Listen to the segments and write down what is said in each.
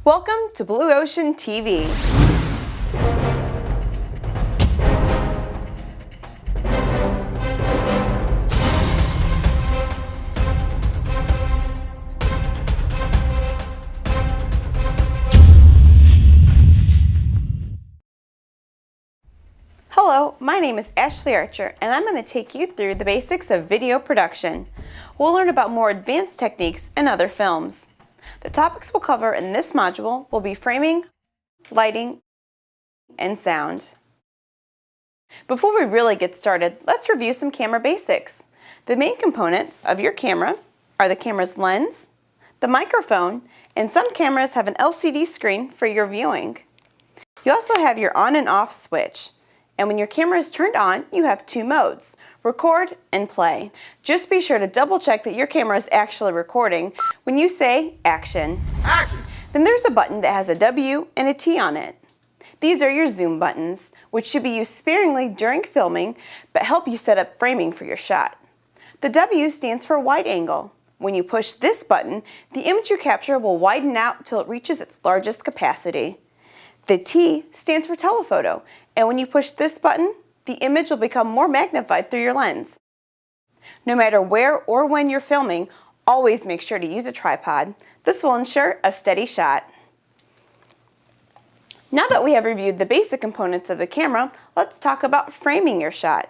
Welcome to Blue Ocean TV. Hello, my name is Ashley Archer, and I'm going to take you through the basics of video production. We'll learn about more advanced techniques in other films. The topics we'll cover in this module will be framing, lighting, and sound. Before we really get started, let's review some camera basics. The main components of your camera are the camera's lens, the microphone, and some cameras have an LCD screen for your viewing. You also have your on and off switch. And when your camera is turned on, you have two modes, record and play. Just be sure to double check that your camera is actually recording when you say action. Action! Then there's a button that has a W and a T on it. These are your zoom buttons, which should be used sparingly during filming, but help you set up framing for your shot. The W stands for wide angle. When you push this button, the image you capture will widen out till it reaches its largest capacity. The T stands for telephoto, and when you push this button, the image will become more magnified through your lens. No matter where or when you're filming, always make sure to use a tripod. This will ensure a steady shot. Now that we have reviewed the basic components of the camera, let's talk about framing your shot.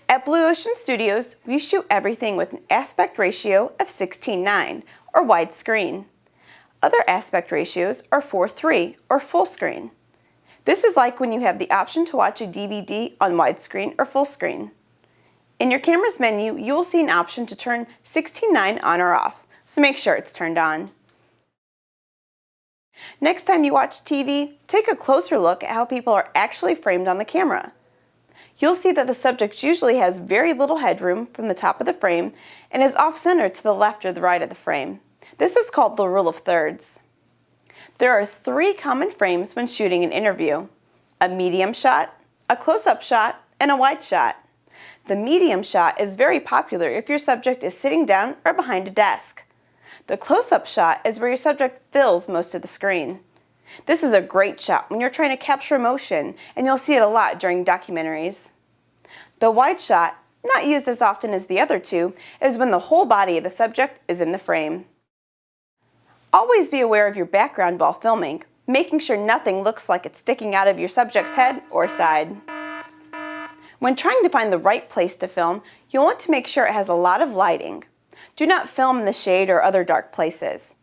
At Blue Ocean Studios, we shoot everything with an aspect ratio of 16:9, or widescreen. Other aspect ratios are 4:3, or full screen. This is like when you have the option to watch a DVD on widescreen or full screen. In your camera's menu, you will see an option to turn 16:9 on or off, so make sure it's turned on. Next time you watch TV, take a closer look at how people are actually framed on the camera. You'll see that the subject usually has very little headroom from the top of the frame and is off-center to the left or the right of the frame. This is called the rule of thirds. There are three common frames when shooting an interview: a medium shot, a close-up shot, and a wide shot. The medium shot is very popular if your subject is sitting down or behind a desk. The close-up shot is where your subject fills most of the screen. This is a great shot when you're trying to capture emotion, and you'll see it a lot during documentaries. The wide shot, not used as often as the other two, is when the whole body of the subject is in the frame. Always be aware of your background while filming, making sure nothing looks like it's sticking out of your subject's head or side. When trying to find the right place to film, you'll want to make sure it has a lot of lighting. Do not film in the shade or other dark places.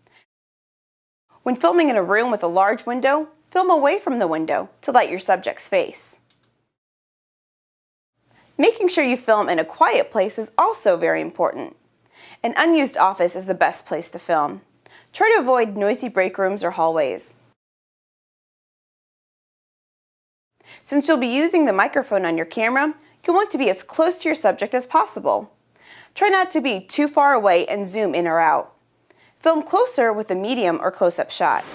When filming in a room with a large window, film away from the window to light your subject's face. Making sure you film in a quiet place is also very important. An unused office is the best place to film. Try to avoid noisy break rooms or hallways. Since you'll be using the microphone on your camera, you'll want to be as close to your subject as possible. Try not to be too far away and zoom in or out. Film closer with a medium or close-up shot.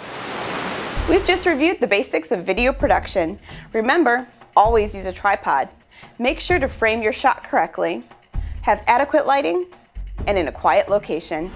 We've just reviewed the basics of video production. Remember, always use a tripod. Make sure to frame your shot correctly, have adequate lighting, and in a quiet location.